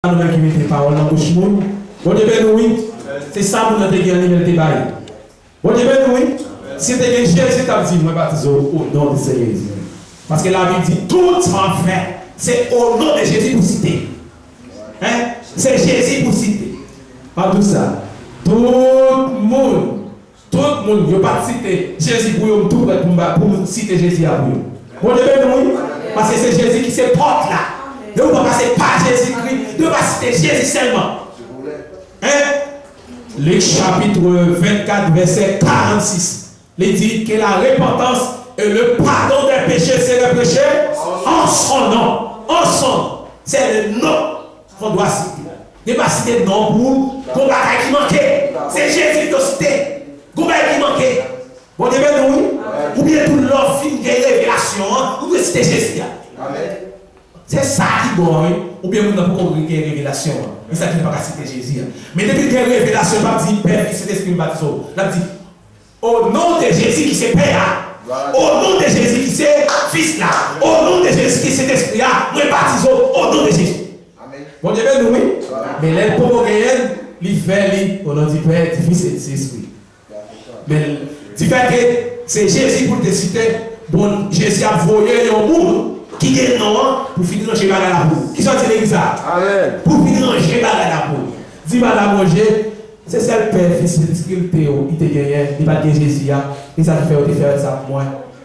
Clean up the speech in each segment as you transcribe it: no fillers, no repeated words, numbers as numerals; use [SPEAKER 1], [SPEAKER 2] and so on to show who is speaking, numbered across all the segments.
[SPEAKER 1] Nous qui mettons parole dans la bouche. Bon Dieu, oui. C'est ça nous avons gagné le débat. Bon Dieu, oui. Si tu as gagné Jésus, tu as dit, moi baptise au nom de Seigneur Jésus. Parce que la Bible dit, tout en fait, c'est au nom de Jésus pour citer. Hein? C'est Jésus pour citer. Pas tout ça. Tout le monde, il ne pas citer Jésus pour tout pour citer Jésus à vous. Bon Dieu, oui. Parce que c'est Jésus qui se porte là. Ne vous passez pas Jésus-Christ, ne pas citer Jésus seulement. Hein? Luc chapitre 24, verset 46. Il dit que la repentance et le pardon des péchés, c'est le péché en son nom. En son nom. C'est le nom qu'on doit citer. Ne pas citer le nom pour qu'on va qui manquait. C'est Jésus qui doit citer. Qu'on va qui manquait. Bon, Dieu, oui. Ou bien tout l'offre, une révélation, ou bien citer Jésus. Amen. C'est ça qui doit, ou bien nous avons une révélation. C'est ça qui ne va pas citer Jésus. Mais depuis qu'il y a une révélation, on va dire Père, Fils et Esprit, baptisé. On va dire au nom de Jésus qui c'est Père, au nom de Jésus qui c'est Fils là, au nom de Jésus qui c'est Esprit là, nous baptisons au nom de Jésus. Amen. Bon Dieu, nous oui. Mais les pauvres réels, ils fait au nom du Père, du Fils et de l'Esprit. Mais du fait que c'est Jésus pour te citer, bon, Jésus a voyé un monde. Qui est non pour finir dans chez Madame la Poule. Qui sont l'église ça? Pour finir dans chez Madame la Poule. Dis Madame Roger, c'est ça le Père, Fils, il te gagne, il va te Jésus, et ça te fait faire ça pour moi.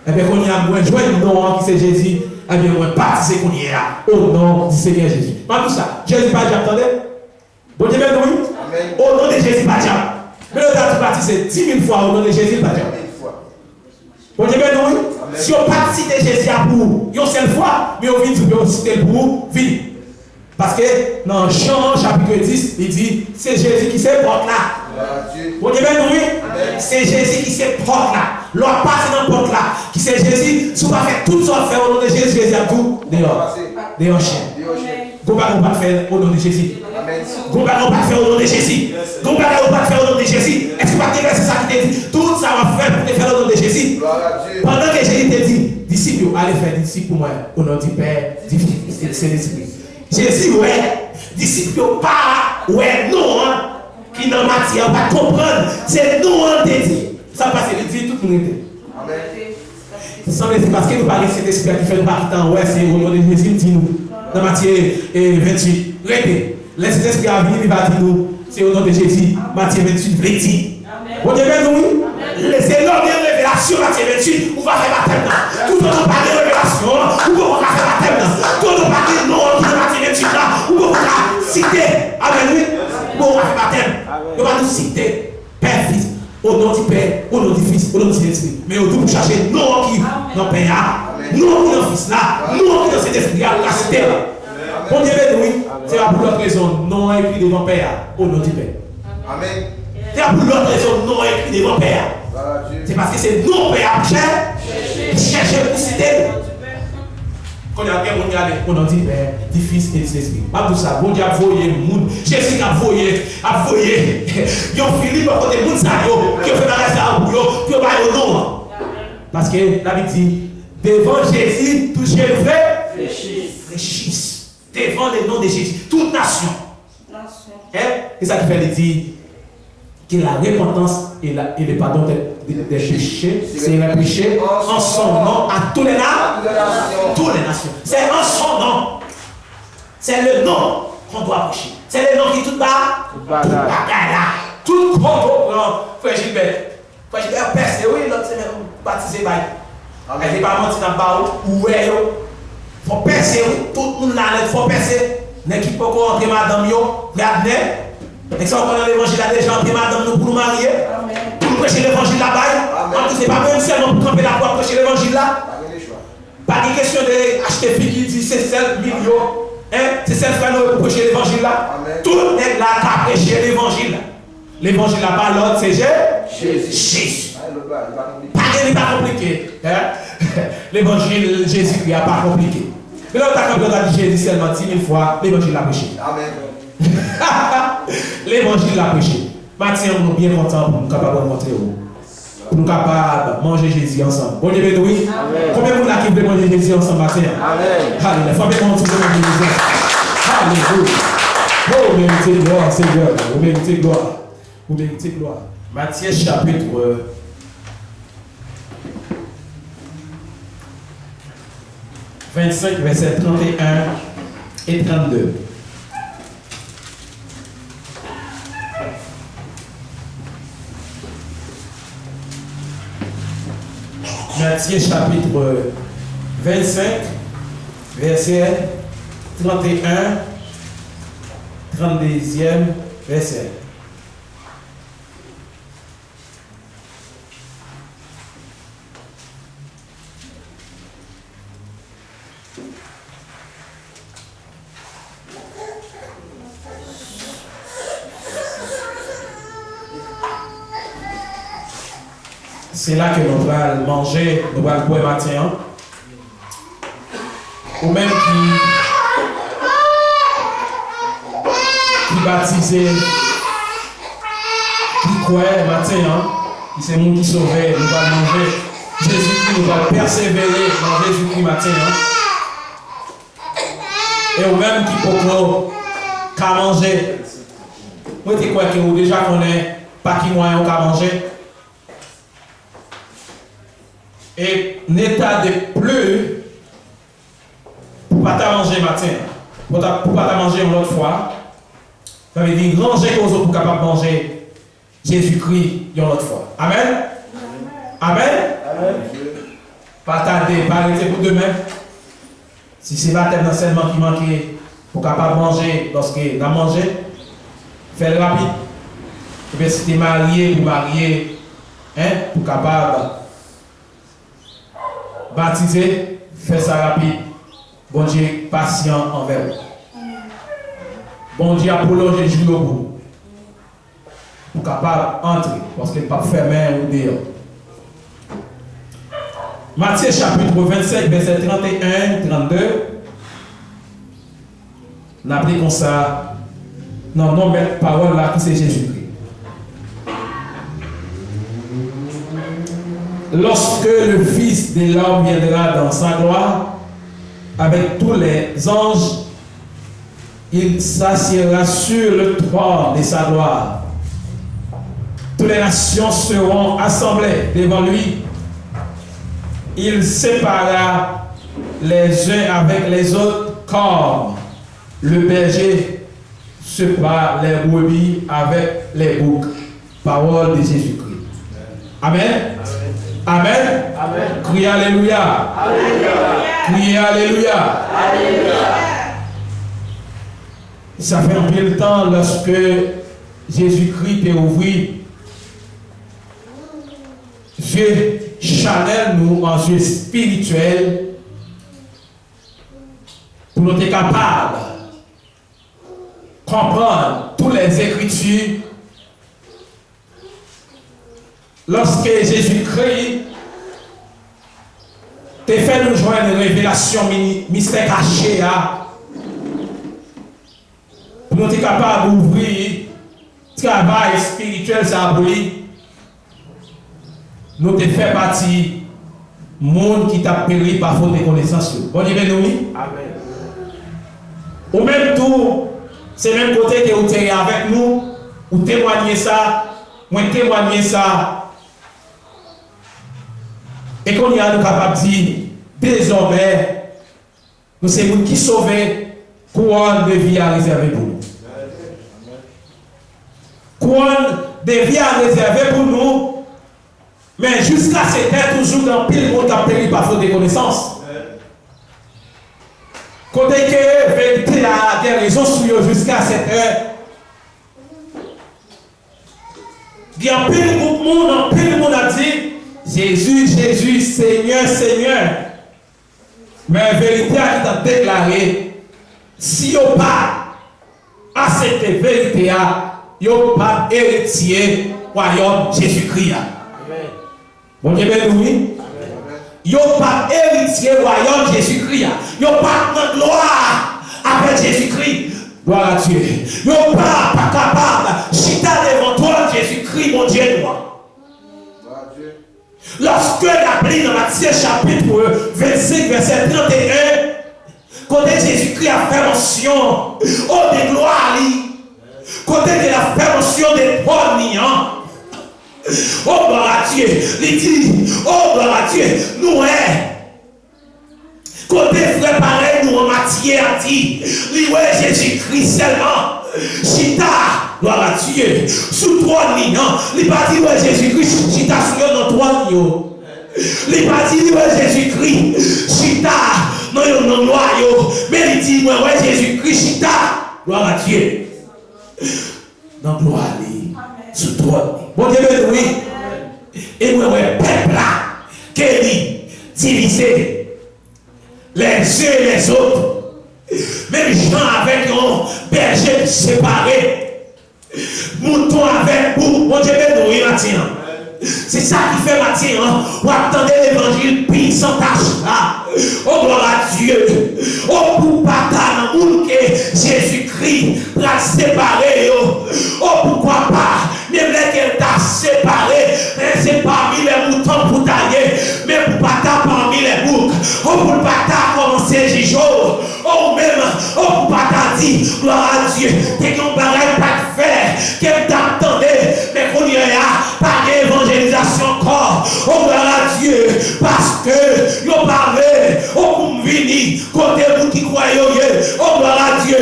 [SPEAKER 1] Et bien, quand il y a moins, jouer le nom qui c'est Jésus, et bien, on baptiser qu'on y est là, au nom du Seigneur Jésus. Pas tout ça. Jésus pas déjà, attendez? Bon Dieu, oui? Au nom de Jésus, pas déjà. Mais le temps de baptiser 10 000 fois au nom de Jésus, pas déjà. Bon Dieu, oui? Si on ne pas citer Jésus pour une seule fois, mais on vient citer pour vivre. Parce que dans Jean chapitre 10, il dit c'est Jésus qui se porte là. Bon Dieu, oui? C'est Jésus qui se porte là. L'on passe dans la porte là. Qui c'est Jésus, si on va faire tout ça faire au nom de Jésus, Jésus a tout dehors. Dehors chien. Vous ne pouvez pas faire au nom de Jésus. Vous ne pouvez pas faire au nom de Jésus. Vous ne pouvez pas faire au nom de Jésus. Est-ce que vous pouvez c'est ça qui te dit? Tout ça va faire pour te faire au nom de Jésus. Pendant que Jésus te dit, disciples, allez faire disciples pour moi, au nom du Père, du Fils et du Saint-Esprit. Jésus, ouais, disciples, pas, ouais, non, qui dans matière, on va comprendre. C'est non, on te dit. Ça passe, il dit tout le monde. Amen. C'est parce que nous parlons de cet esprit qui fait le partant, ouais, c'est au nom de Jésus, dis-nous. Dans Matthieu 28, répétez. Laissez l'esprit à venir, il va dire nous, c'est au nom de Jésus. Matthieu 28, rédit. Bon Dieu, oui. Laissez l'homme de révélation, Matthieu 28, on va faire baptême. Tout le monde parle de révélation, on va faire baptême. Tout le monde parle de nom qui est Matthieu 28 là, on va citer. Amen, oui. On va faire baptême. On va nous citer Père, Fils, au nom du Père, au nom du Fils, au nom du Saint-Esprit. Mais on doit chercher non qui dans le Père, non qui dans le Fils là, non qui dans cet esprit là, la cité là. Bon Dieu, oui. C'est pour l'autre raison, non écrit devant Père, au nom du Père. Amen. C'est pour l'autre raison, non écrit devant Père. C'est parce que c'est non Père, chercher pour citer. Quand il y a quelqu'un qui a on dit Père, du Fils et du Saint-Esprit. Pas tout ça. Bon Dieu a voyé le monde. Jésus a voyé. Ils ont Philippe à côté de monde, qui ont fait la reste à vous, qui ont pas au nom. Parce que la Bible dit, devant Jésus, tout Dieu fait fléchisse. Devant le nom de Jésus, toute nation. C'est ça qui fait dire que la repentance et le pardon des péchés, c'est le péché en son nom à tous les nations. C'est en son nom. C'est le nom qu'on doit prêcher. C'est le nom qui tout bas. Tout bagaille là. Tout comprend. Frère Gilbert. Frère Gilbert, percé, oui, l'autre c'est baptisé. Elle n'est pas menti dans le bas où est. Il faut percer, tout le monde là, il faut percer. L'équipe peut entrer madame, regardez. Et si on connaît l'évangile là, déjà entrer madame nous pour nous marier. Pour nous prêcher l'évangile là-bas. En tout, ce n'est pas même seulement pour camper là pour prêcher l'évangile là. Pas de question d'acheter fille qui dit c'est celle million. C'est celle pour prêcher l'évangile là. Tout le monde là qui a prêché l'évangile. L'évangile là, pas l'autre, c'est Jésus. Pas compliqué. L'évangile Jésus n'est pas compliqué. Mais là, on a dit Jésus seulement 10 000 fois, l'évangile l'a prêché. Amen. L'évangile l'a prêché. Maintenant, nous sommes bien contents pour nous capables de monter pour nous capables de manger Jésus ensemble. Bon Dieu, oui. Combien de gens qui veulent manger Jésus ensemble matin? Amen. Alléluia. Il faut bien qu'on se manger Jésus. Alléluia. Oh, vous méritez gloire, Seigneur. Vous méritez gloire. Vous méritez gloire. Matthieu chapitre 25, versets 31 et 32. Matthieu chapitre 25, verset 31, 32e verset. C'est là que nous allons manger, nous allons boire matin. Ou même qui baptisé, qui croit matin, qui c'est nous qui sauvait, nous allons manger Jésus-Christ, nous allons persévérer dans Jésus-Christ matin. Et ou même qui peut qu'à manger. Vous te quoi que vous déjà connaissez pas qui moyen qu'à manger. Et n'état de plus pour pas manger matin, pour pas manger une autre fois. Ça veut dire ranger aux autres pour capable manger Jésus-Christ une autre fois. Amen. Amen. Amen. Pas tarder, pas arrêter pour demain. Si c'est baptême d'enseignement qui manque pour capable manger lorsque vous mangez, faites rapide. Et bien si tu es marié ou marié, pour capable baptiser, fais ça rapide. Bon Dieu, patient envers vous. Bon Dieu, a prolongé le jour au bout. Pour capable d'entrer, parce qu'il n'est pas fermé ou dehors. Matthieu chapitre 25, verset 31, 32. On a pris comme ça. Non, mettre parole là qui c'est Jésus-Christ. Lorsque le Fils de l'homme viendra dans sa gloire, avec tous les anges, il s'assiera sur le trône de sa gloire. Toutes les nations seront assemblées devant lui. Il séparera les uns avec les autres comme le berger sépare les brebis avec les boucs. Parole de Jésus-Christ. Amen. Amen. Amen. Criez Alléluia. Alléluia. Criez Alléluia. Alléluia. Ça fait un peu de temps lorsque Jésus-Christ est ouvert. Dieu channel nous en yeux spirituel pour nous être capables de comprendre toutes les Écritures. Lorsque Jésus-Christ t'a fait nous joindre une révélation mystère cachée, pour nous être capables d'ouvrir le travail spirituel, ça aboli. Nous te fait partie du monde qui t'a péri par faute de connaissance. Bon Dieu béni. Amen. Ou même tout, c'est le même côté que vous êtes avec nous, ou témoignez ça, ou témoignez ça. Et qu'on y a nous capable de dire, désormais, nous sommes nous qui sauvent, couronne de vie à réserver pour nous. Couronne de vie à réserver pour nous. Mais jusqu'à cette heure, toujours dans pile monde qui a péri par faute de connaissance. Côté que vérité a des raisons sur eux jusqu'à cette heure. Il y a pile monde a dit Jésus, Jésus, Seigneur, Seigneur. Mais la vérité a été déclarée. Si vous pas à cette vérité, vous n'avez pas héritier royaume Jésus-Christ. Bon Dieu béni. Vous n'avez pas héritier royaume Jésus-Christ. Vous n'avez pas de gloire avec Jésus-Christ. Gloire à Dieu. Vous n'avez pas capable de chiter devant toi Jésus-Christ, mon Dieu, moi. Lorsque la Bible dans Matthieu chapitre 25, verset 31, quand Jésus-Christ a fait mention, oh de gloire, Côté de la fermentation des poignants. Oh, gloire à Dieu. Il dit, oh, gloire à Dieu. Nous, côté frère pareil, nous en matière, dit, Jésus-Christ seulement. Chita, gloire à Dieu. Sous trois lignes, il pas dit, Jésus-Christ, chita sur nos trois lignes. Il pas dit, Jésus-Christ, chita, non, noyau. Mais il dit, Jésus-Christ, chita, gloire à Dieu. Non, gloire à lui. Sous trois lignes. Bon Dieu, oui. Et moi, peuple là, qui divisé les uns et les autres. Même gens avec un berger séparé. Mouton avec vous. Bon Dieu, oui, matin. C'est ça qui fait matin. Vous attendez l'évangile puissant tâche là. Oh, gloire à Dieu. Oh, pour pas dans le monde que Jésus-Christ l'a séparé. Oh, pourquoi pas. Même qu'elle t'a séparé, c'est parmi les moutons pour tailler, mais pour pas ta parmi les boucs. Oh, pour pas ta commencer Jijo. Oh, même, oh, pour pas ta dit, gloire à Dieu, t'es qu'on barrette pas de faire, qu'elle t'attendait, mais qu'on y a pas d'évangélisation encore. Oh, gloire à Dieu, parce que, yo parlé, oh, pour me venir, côté vous qui croyez, oh, gloire à Dieu,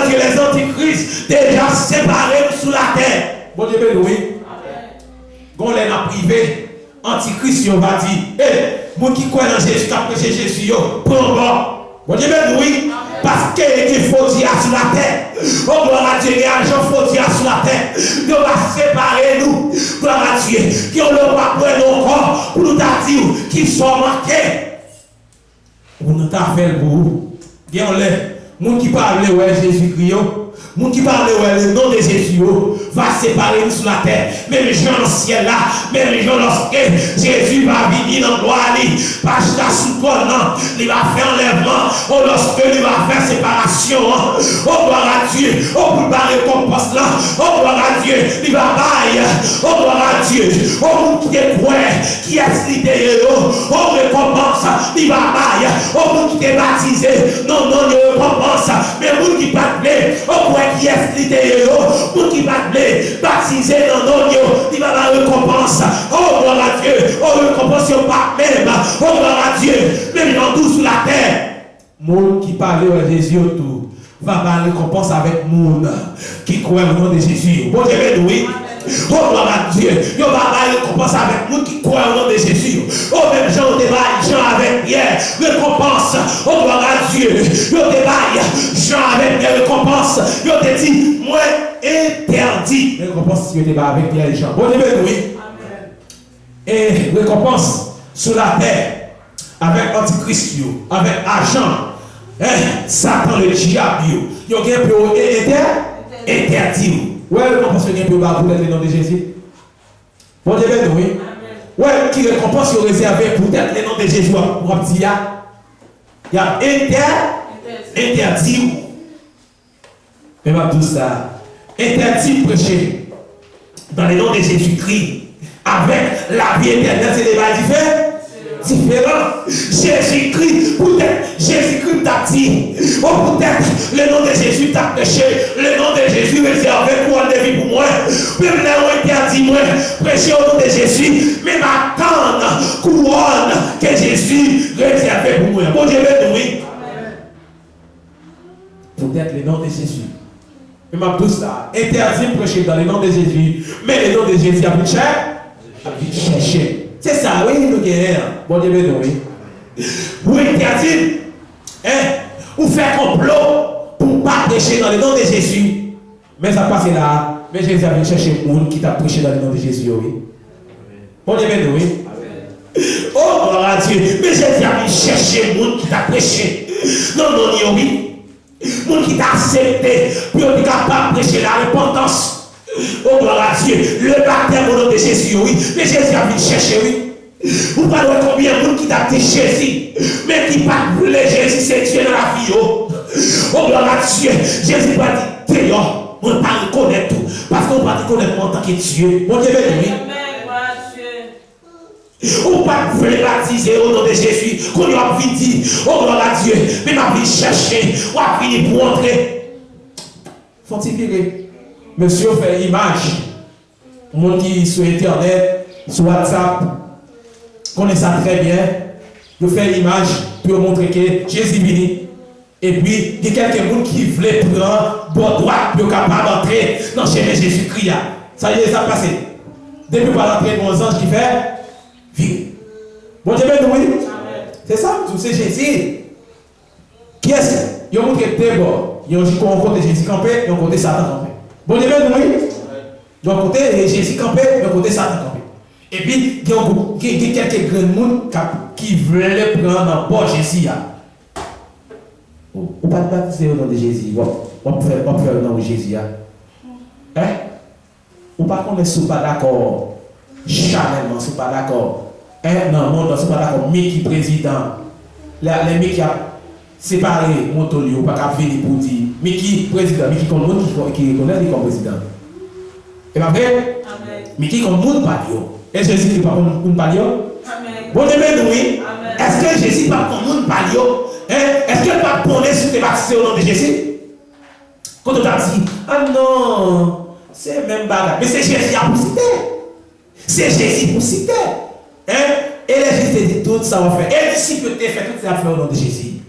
[SPEAKER 1] les antichrists déjà séparés sous la terre. Bon Dieu, oui. Quand on a privé, antichrist, on va dire, hé, moi qui crois dans Jésus, qui a prêché Jésus, prends bon. Bon Dieu, oui. Parce qu'il faut dire sur la terre. Oh, gloire à Dieu, il y a un gens faut dire sur la terre. Il va séparer nous. Gloire à Dieu. Qui ont le pas pour nos corps, pour nous dire qu'ils sont marqués. Pour nous faire pour vous. Bien, on l'est. Moun qui parle, ouais, Jésus-Christ. Moun qui parle, ouais, le nom de Jésus va séparer nous sur la terre. Même les gens dans le ciel là, même les gens lorsque Jésus va venir dans le gloire, parce que sous toi, non, il va faire enlèvement. Oh, lorsque il va faire séparation. Oh, gloire à Dieu. Oh, pour pas récompense là. Oh, gloire à Dieu. Il va bailler. Oh, gloire à Dieu. Oh, moun qui est quoi, qui est l'idée. Oh, récompense. Il va bailler. Oh, moun qui est baptisé. Non, il récompense. Mais moun qui pas de blé. Oh, qui est l'idée, pour qui va te baptiser dans nos lieux, il va la récompense. Oh, gloire à Dieu. Oh, récompense, pas même. Oh, gloire à Dieu. Même dans tout sur la terre. Moun qui parle à Jésus autour va avoir récompense avec moun qui croit au nom de Jésus. Bon Dieu, oui. Oh, gloire à Dieu. Il va avoir récompense avec moun qui croit au nom de Jésus. Oh, même Jean débat, Jean avec Pierre, récompense. Oh, gloire à Dieu. Il débat, Jean avec Pierre, récompense. Il te dit, moi, interdit. Récompense, il débat avec Pierre et Jean. Bon Dieu, oui. Et récompense sur la terre avec Antichrist, avec argent. Satan, le diable, il y a un peu interdit. Ouais, récompense qui est pour le nom de Jésus. Bon Dieu, oui. Ouais, qui récompense réservé pour le nom de Jésus. Il y a interdit. Mais ma tout ça. Interdit prêcher dans le nom de Jésus-Christ avec la vie éternelle. C'est des débat différent. Jésus-Christ, peut-être, Jésus-Christ t'a dit, oh peut-être, le nom de Jésus t'a prêché, le nom de Jésus réservé pour un défi pour moi. Même là où il a dit, moi, prêcher au nom de Jésus, mais m'attendre, couronne que Jésus réservé pour moi. Bon Dieu, oui. Peut-être le nom de Jésus. Mais ma tout ça, interdit de prêcher dans le nom de Jésus, mais le nom de Jésus a pris cher, a pris chercher. C'est ça, oui, nous guérir. Bon Dieu, oui. Vous interdit, ou faire complot pour ne pas prêcher dans le nom de Jésus. Mais ça passe là. Mais Jésus a venu chercher le monde qui t'a prêché dans le nom de Jésus, oui. Bon Dieu, oui. Oh, gloire à Dieu. Mais Jésus a venu chercher le monde qui t'a prêché. Non, oui. Le monde qui t'a accepté pour être capable de prêcher la repentance. Oh, gloire à Dieu. Le baptême au nom de Jésus, oui. Mais Jésus a venu chercher, oui. Vous parlez combien de monde qui t'a dit Jésus, mais qui pas voulu Jésus, c'est Dieu dans la vie. Oh, gloire à Dieu. Jésus va dire, Théo, on ne pas reconnaître tout. Parce qu'on ne va pas reconnaître en tant que Dieu. Bon Dieu, oui. On ne pas voulu baptiser au nom de Jésus. Qu'on lui a dit, oh, gloire à Dieu. Mais m'a venu chercher, on a fini pour entrer. Faut-il virer? monsieur fait image. Monde qui sur Internet, sur WhatsApp, connaît ça très bien. Vous fait image pour montrer que Jésus venu. Et puis, il y a quelqu'un qui voulait prendre bord droit pour capable d'entrer dans chez Jésus-Christ. Ça y est, ça a passé. Depuis par l'entrée, mon ange qui fait vivre. Bon Dieu, oui. C'est ça, c'est Jésus. Qui est-ce qu'il a montré deux bords. Il y a un côté Jésus campé et un côté Satan campé. Bon Dieu, oui. Il y a un côté Jésus campé et un côté Satan campé. Et puis, il y a quelques grands monde qui veulent prendre dans bord Jésus. Ou pas de baptiser au nom de Jésus. On peut faire au nom de Jésus. Hein? Ou pas qu'on ne soit pas d'accord. Charnellement, ne soit pas d'accord. Non, non, ne soit pas d'accord. Mais qui président. Les mecs qui a séparé Montolio, ou pas qu'à venir pour dire. Mais qui président, mais qui comme monde qui reconnaît comme président. Et pas vrai? Mais qui comme monde pas yo. Est-ce que Jésus n'est pas comme monde pas yo? Bon Dieu, oui. Est-ce que Jésus n'est pas comme monde pas yo? Est-ce que le pape connaît si tu es baptisé au nom de Jésus? Quand on t'a dit, ah non, c'est même bagarre. Mais c'est Jésus pour citer. C'est Jésus pour citer. Et les Jésus dit tout ça va faire. Et les disciples te fait toutes ces affaires au nom de Jésus.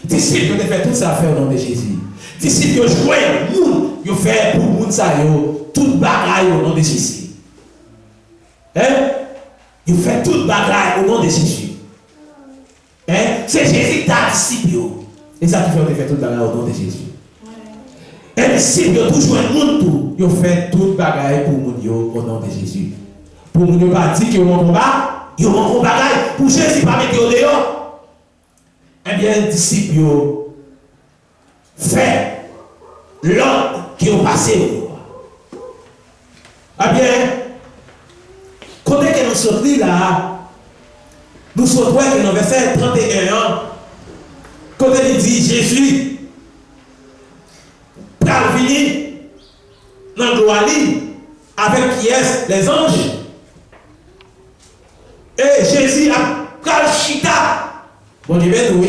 [SPEAKER 1] Disciples te fait toutes ces affaires au nom de Jésus. Disciples jouent le monde, ils font pour le monde ça, toute bagaille au nom de Jésus. Ils font toute bagaille au nom de Jésus. C'est Jésus qui t'a disciple. Et ça qui fait faire toute bagaille au nom de Jésus. Et les disciples toujours un monde, ils font toute bagaille pour monde au nom de Jésus. Pour ne pas dire qu'ils ont un combat, ils ont un combat pour Jésus pas mettre au dehors. Eh bien, les disciples fait l'ordre qui ont passé. Eh bien, quand nous sommes là, nous sommes dans le verset 31, quand il dit Jésus, pour venir dans le gloire avec qui est les anges. Et Jésus a pris chita. Bon Dieu, oui.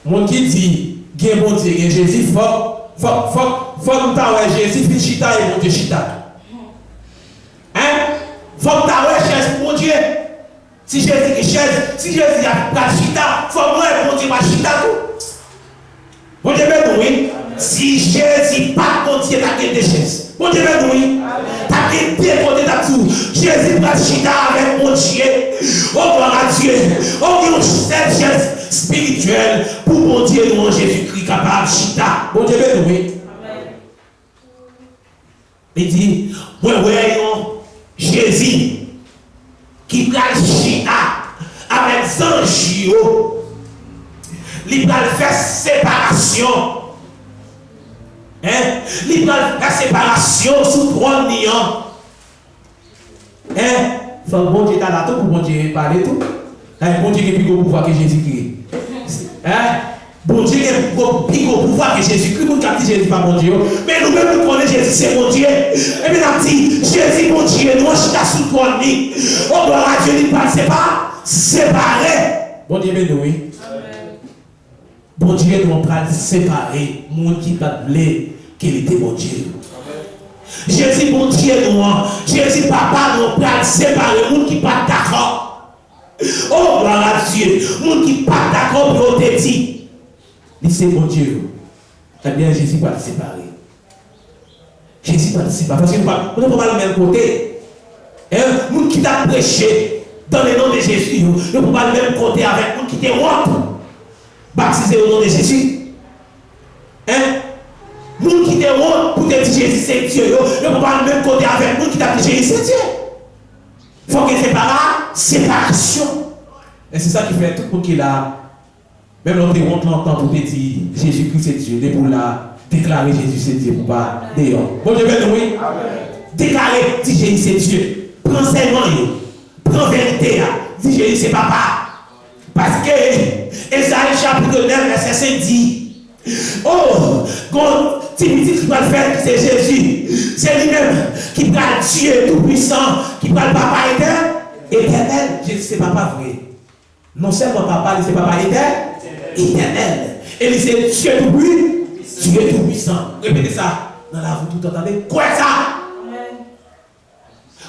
[SPEAKER 1] Mon qui dit, bien bon Dieu, Jésus, faut nous t'avoir Jésus, puis chita et mon Dieu chita. Hein? Faut que t'avoir chaise, mon Dieu. Si Jésus est chaise, si Jésus a pris chita, faut moi, mon Dieu, ma chita tout. Bon Dieu, oui. Si Jésus pas continuer à gagner des chaises. Bon Dieu, oui. T'as gagné des côtés d'absous. Jésus va chita avec mon Dieu. Oh, gloire à Dieu. Oh, il y a cette chaise spirituelle pour mon Dieu, nous, Jésus-Christ, capable de chita. Bon Dieu, oui. Il dit, moi, voyons Jésus qui va chita avec Zanjio. Il va faire séparation. Il va faire séparation sous trois niants. Faut bon Dieu là tout pour bon Dieu parler tout. Bon Dieu qui a plus gros pouvoir que Jésus-Christ. Bon Dieu qui a plus gros pouvoir que Jésus-Christ. Nous avons dit Jésus pas bon Dieu. Mais nous-mêmes nous connaissons Jésus c'est bon Dieu. Et bien nous avons dit Jésus bon Dieu. Nous on chita sous trois nids. On doit à Dieu il pas séparé. Bon Dieu béni oui. Bon Dieu nous on séparer. Monde qui pas blé qu'il était bon Dieu. Jésus, bon Dieu, nous, Jésus, papa, nous, pour séparer les gens qui ne sont pas d'accord. Oh, gloire à Dieu, les gens qui ne sont pas d'accord pour te dire. C'est bon Dieu. Eh bien, Jésus va le séparer. Jésus va le séparer. Parce que nous ne pouvons pas le même côté. Les gens qui t'ont prêché dans le nom de Jésus, nous ne pouvons pas le même côté avec les gens qui t'ont baptisé au nom de Jésus. Les gens qui t'ont pour te dire Jésus c'est Dieu, ne pouvons pas le même côté avec les gens qui t'ont dit Jésus c'est Dieu. Il faut que séparation. Et c'est ça qui fait tout le monde qui est là. Même l'autre honte longtemps pour te dire Jésus-Christ c'est Dieu, de pour la déclarer Jésus c'est Dieu, pour pas dehors. Bon Dieu, oui. Déclarer, dit Jésus c'est Dieu. Prends serment, prends vérité, dit Jésus c'est papa. Parce que Esaïe chapitre 9, verset 5 dit, oh, quand Timothy qui va le faire, c'est Jésus. C'est lui-même qui va Dieu tout-puissant, qui va le papa éternel. Jésus c'est papa vrai. Non seulement papa, c'est papa éternel. Et c'est Dieu tout-puissant. Répétez ça. dans la voûte tout entendez. Quoi ça?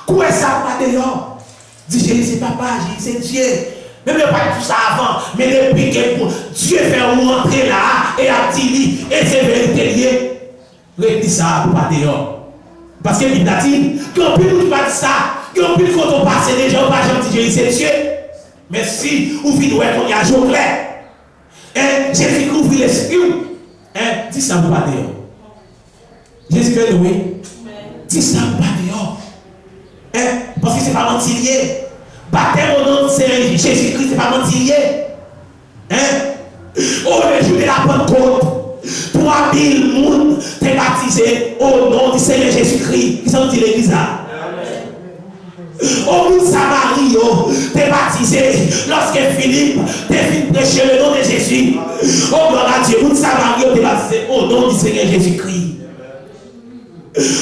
[SPEAKER 1] Quoi ça, pas dehors? Dit Jésus, c'est papa, Jésus, c'est Dieu. Même pas tout ça avant, mais depuis que Dieu fait rentrer là et a dit, et c'est vérité lié, réglez ça pour pas dehors. Parce que il a dit, quand plus nous pas ça, quand plus quand on passe déjà, on va jamais dire c'est Dieu. Mais si vous venez qu'on y a jour clair, Jésus ouvre l'esprit, dis ça pour pas dehors. Jésus fait oui, dis ça pour pas dehors. Parce que c'est pas mentirier. Baptême au nom de Jésus-Christ, c'est pas mentirier. Oh, le jour de la Pentecôte, 3000 personnes t'es baptisé au nom du Seigneur Jésus-Christ. Qui sont dit l'église là? Au bout de Samarie, t'es baptisé lorsque Philippe t'es venu prêcher le nom de Jésus. Oh, gloire à Dieu, au bout de Samarie, t'es baptisé au nom du Seigneur Jésus-Christ.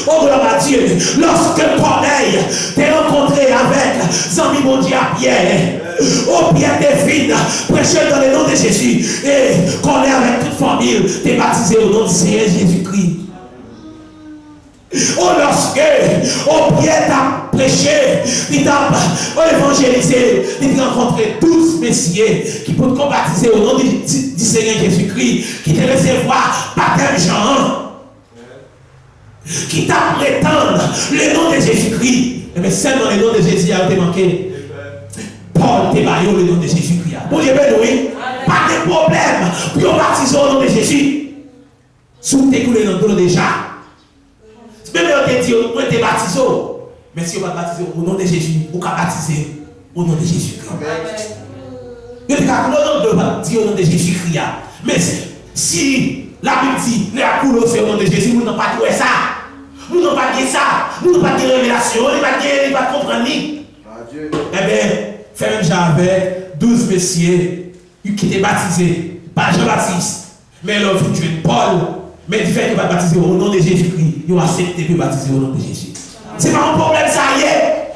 [SPEAKER 1] Oh, gloire à Dieu, lorsque Corneille t'es rencontré avec Zami Mondi à Pierre, oh Pierre t'es venu prêcher dans le nom de Jésus, et Corneille avec toute famille t'es baptisé au nom du Seigneur Jésus-Christ. Oh, lorsque Pierre t'a prêché, il t'a évangélisé, il t'a rencontré 12 messieurs qui peuvent baptiser au nom du Seigneur Jésus-Christ, qui te recevoir baptême Jean, qui t'a prétendre le nom de Jésus-Christ. Mais seulement le nom de Jésus a été manqué. Paul t'a baillé le nom de Jésus-Christ. Bon Dieu, oui, pas de problème pour baptiser au nom de Jésus. Sous tes coulées dans le nom déjà. Même si on te dit, on est baptisé, mais si on va baptiser au nom de Jésus, on va baptiser au nom de Jésus-Christ. Il y a des cas où on va dire au nom de Jésus-Christ. Mais si la Bible dit, la couleur c'est au nom de Jésus, nous n'avons pas trouvé ça. Nous n'avons pas dit ça. Nous n'avons pas dit révélation, nous n'avons pas comprendre. Eh bien, fais même j'avais 12 messieurs qui étaient baptisés par Jean-Baptiste. Mais leur vie de Paul. Mais il fait qu'il va baptiser au nom de Jésus-Christ. Il va accepter de baptiser au nom de Jésus. C'est pas un problème, ça y est.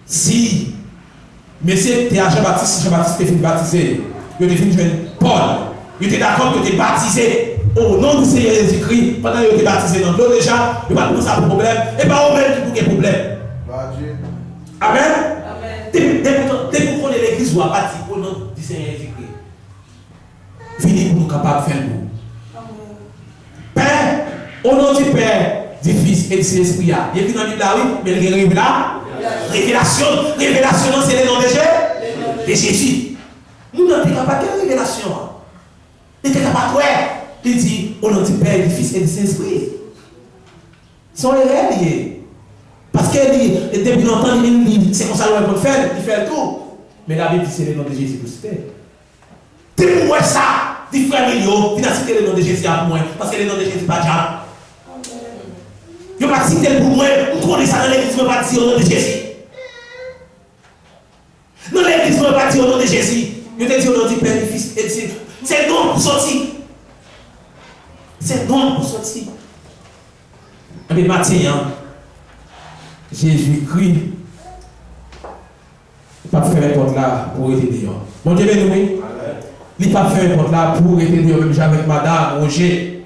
[SPEAKER 1] Si, monsieur, tu es à Jean-Baptiste, Jean-Baptiste est fini baptisé, il est fini de Paul, il était d'accord que tu es baptisé au nom du Seigneur Jésus-Christ, pendant que tu es baptisé dans l'eau déjà, il va pas ça pour problème, et pas au même qui pour quel problème. Amen. Dès qu'on connaît l'église, on va baptiser au nom du Seigneur Jésus-Christ. Venez pour nous capables de faire nous. Père, au nom du Père, du Fils et du Saint-Esprit. Il y a écrit dans la Bible là, oui, mais il y a révélation. Révélation, c'est le nom de Jésus. Nous n'avons pas capable de révélation. Nous n'avons pas capable de dire au nom du Père, du Fils et du Saint-Esprit. Ils sont liés. Parce que depuis longtemps, c'est comme ça qu'on le fait, il fait tout. Mais la Bible dit c'est le nom de Jésus-Christ. C'est pour ça. Dis frère Mélio, il a cité le nom de Jésus à moi, parce que le nom de Jésus n'est pas déjà. Il n'a pas cité pour moi, on connaît ça dans l'église, il ne va pas dire au nom de Jésus. Dans l'église, il ne va pas dire au nom de Jésus. Il te dit au nom du Père, du Fils et du Saint-Esprit. C'est le nom pour sortir. C'est le nom pour sortir. Mais maintenant, Jésus-Christ, il ne peut pas faire n'importe là pour être dehors. Mon Dieu, béni. Il n'a pas fait un là pour être même avec madame, Roger.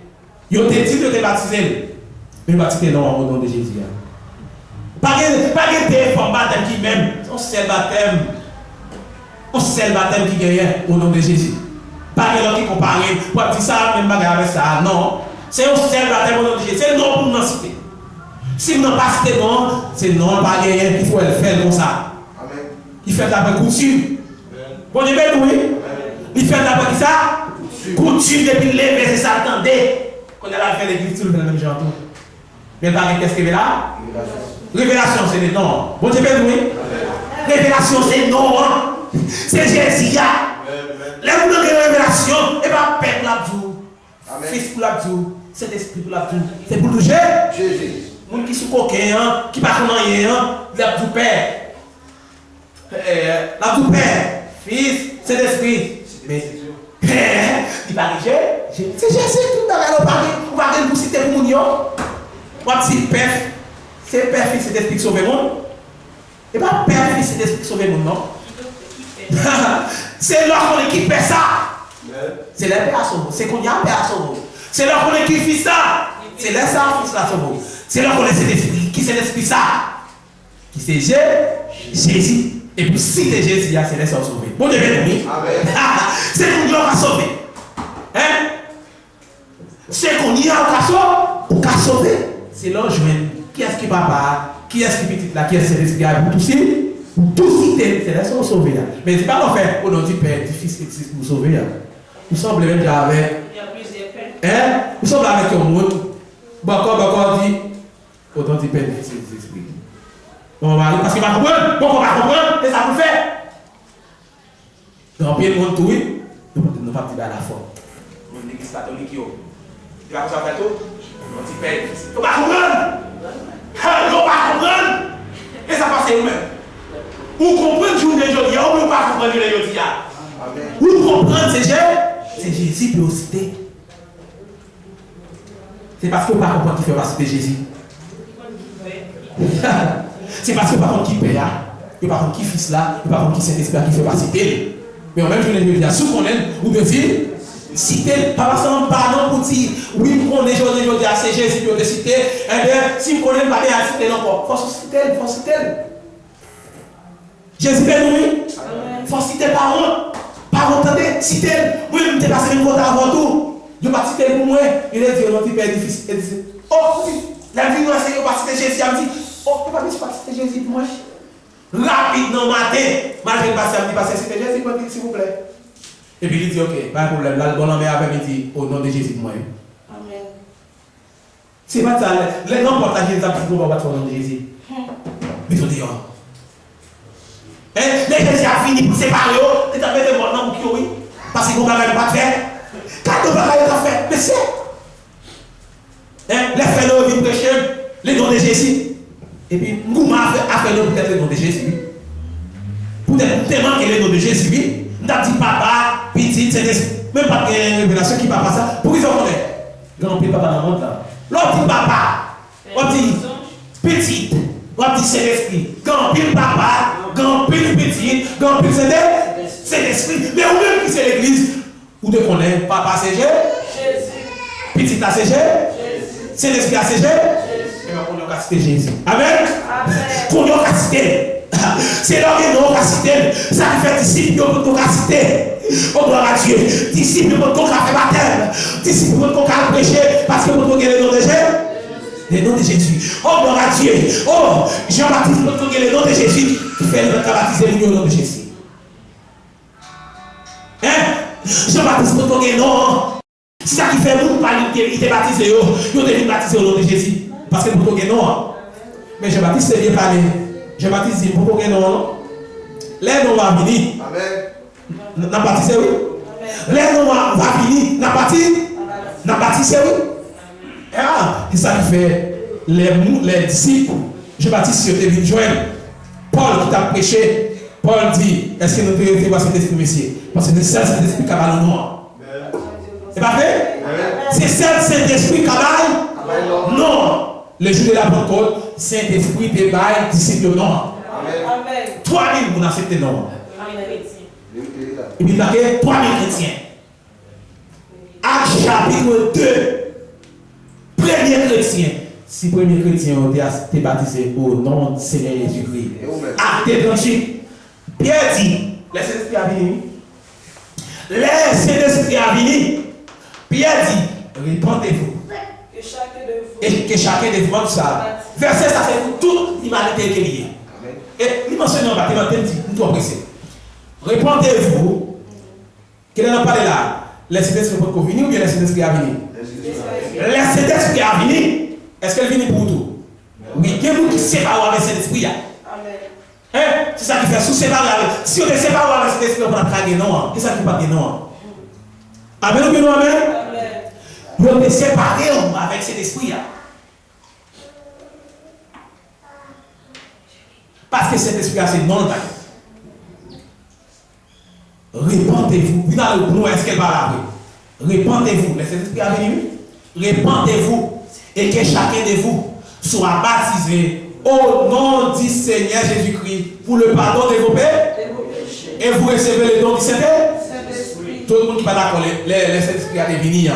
[SPEAKER 1] Il a dit de te baptiser. Mais baptiser non au nom de Jésus. Pas de forme baptême qui même. On seul baptême. On seul baptême qui gagne au nom de Jésus. Pas de l'autre qui compare. Pour dire ça, même bagarre avec ça. Non. C'est un seul baptême au nom de Jésus. C'est le nom pour nous citer. Si nous n'avons pas cité non, c'est le nom pas gagné. Il faut le faire comme ça. Il fait d'après couture. Bon Dieu, oui. Il fait d'abord ça, coutume depuis lever, c'est ça, attendez. Quand elle a fait l'église, tout le même genre. Mais qu'est-ce qu'il y a là? Révélation, c'est le nom. Bon Dieu, oui. Révélation, c'est le nom. C'est Jésus. Les gens de révélation, et bien, Père pour l'abdou, Fils pour l'abdou, Saint-Esprit pour l'abdou. C'est pour toucher Jésus. Les gens qui sont coquins, qui ne parlent rien, l'abdou Père. L'abdou Père, Fils, Saint-Esprit. Mais, il va arriver, c'est Jésus tout dans le Paris, on va aller pour citer pour nous. Moi, si Père, c'est Père, Fils et Esprit qui sauve le monde. Et pas Père, Fils et Esprit qui sauve le monde, non? C'est lorsqu'on équipe ça. C'est la paix à son mot. C'est qu'on y a paix à son mot. C'est là qu'on est qui fait ça. C'est là ça, fils là, c'est là qu'on est cet esprit. Qui c'est l'esprit ça? Qui c'est Jésus. Et puis si c'est Jésus, c'est là ça sauvé. Bon Dieu, oui. C'est qu'on y a sauvé. Hein? C'est qu'on y a sauvé. C'est là je mène. Qui est-ce qui papa? Qui est-ce qui petit là? Qui est-ce qui l'esprit à vous tous? Tout citer, c'est là qu'on sauvé. Mais c'est pas qu'on fait au nom du Père, du Fils et du Fils pour sauver. Nous sommes même déjà avec. Hein? Nous sommes avec un monde. Bakor dit, autant du Père, du Fils et du Esprit. Bon, parce qu'il va comprendre, on va comprendre, et ça vous fait. Donc, bien, monde tout, oui, nous ne pouvons pas dire à la foi. L'église catholique, il va faire tout, on dit Père, on va comprendre. On va comprendre. Et ça passe nous-mêmes. Vous comprenez le jour de aujourd'hui, on ne peut pas comprendre le jour de aujourd'hui. Vous comprenez, c'est Jésus qui est cité. C'est parce que vous ne pouvez pas comprendre qui fait citer Jésus. C'est parce que par contre qui paye, et par contre qui fils là, et par contre qui Saint-Esprit qui fait pas citer. Mais en même temps, je veux dire, sous qu'on aime, ou bien dire, citer, pas seulement pardon pour dire, oui, on est aujourd'hui, c'est Jésus qui a cité, eh bien, si vous connaissez pas bien à citer encore, il faut citer. Jésus est oui, il faut citer parole, attendez, citer, oui, je suis passé une côté avant tout, je ne vais pas citer pour moi, il est dit, on dit, Père difficile, il dit, oh, la vie nous a essayé de pas citer Jésus, il dit, oh, tu ne peux pas citer Jésus pour moi. Rapidement, matin, je passe à passer citer Jésus, s'il vous plaît. Et puis il dit, ok, pas de problème, là, le bon homme avait dit, au nom de Jésus pour moi. Amen. C'est pas ça, n'importe la Jésus, on va battre au nom de Jésus. Mais tu dis, les Jésus a fini pour séparer, et t'as mis des morts dans le oui, parce qu'on ne va pas faire. Quand on va faire, mais c'est. Les frères viennent prêcher les noms de Jésus. Et puis, nous a fait peut-être le nom de Jésus. Peut-être tellement que le nom de Jésus, nous avons dit papa, petit, c'est même pas de révélation qui ne parle pas ça. Pour qu'ils en connaissent. Grand pile papa dans le monde là. L'autre dit papa, on dit petit, on dit Saint-Esprit. Grand pile papa, grand pile petit, grand pile Saint-Esprit. Mais où même qui c'est l'église? Où de connaît papa c'est Jésus. Petit là c'est Jésus. Saint-Esprit là c'est Jésus. Et bien, on a cité Jésus. Amen. Qu'on a cité. C'est là que nous avons cité. Ça qui fait disciple, nous avons cité. Oh, gloire à Dieu. Disciple, nous avons fait baptême. Disciple, nous avons prêché. Parce que nous avons le nom de Jésus. Le nom de Jésus. Oh, gloire à Dieu. Oh, Jean-Baptiste, nous avons le nom de Jésus. Qui fait le baptiser au nom de Jésus. Hein? Jean-Baptiste, nous avons le nom. C'est ça qui fait nous, il était baptisé. Il était baptisé au nom de Jésus. Parce que vous avez non. Mais Jean-Baptiste c'est bien parlé. Jean-Baptiste dit vous avez non. Les noms vont venir. Amen. N'a baptisé oui. Les noms vont venir. N'a baptisé oui. Ah, c'est ça qui fait les disciples. Jean-Baptiste était venu joindre Paul qui t'a prêché. Paul dit est-ce que nous devons voir cet esprit, monsieur? Parce que c'est ça, cet esprit qui a le nom. C'est pas vrai? C'est ça, cet esprit qui a non. Le jour de la Pentecôte, Saint-Esprit te baille, disciple non. Amen. 3000 vous acceptez non. Et puis, il y a 3000 chrétiens. Acte chapitre 2. Premier chrétien. Si le premier chrétien a été baptisé au nom du Seigneur Jésus-Christ. Acte 38. Pierre dit, le Saint-Esprit a venu. Le Saint-Esprit a venu. Pierre dit, répondez-vous. Et que chacun de vous ça. Verset, ça c'est pour toute l'humanité qui est liée. Et il mentionne en bâtiment, il dit, nous sommes pressés. Répondez-vous, quel est le parler là? Les Saint-Esprit peut venir ou bien les Saint-Esprit à venir? Les Saint-Esprit à venir, est-ce qu'elle vient pour tout? Oui, il y a nous qui séparons avec Saint-Esprit. Hein? C'est ça qui fait sous séparer avec. Si on est séparé avec Saint-Esprit, on va traquer non. Qu'est-ce qui pas non? Amen ou bien non, amen? Nous sommes séparés avec cet esprit. Parce que cet esprit, c'est non le répandez-vous. Vous n'allez nous est-ce qu'elle va là? Répandez-vous. Mais cet esprit a venu. Répandez-vous. Et que chacun de vous soit baptisé au nom du Seigneur Jésus-Christ pour le pardon de vos péchés. Et vous recevez le don du Saint-Esprit. Tout le monde qui va d'accord, les Saint-Esprit a venir.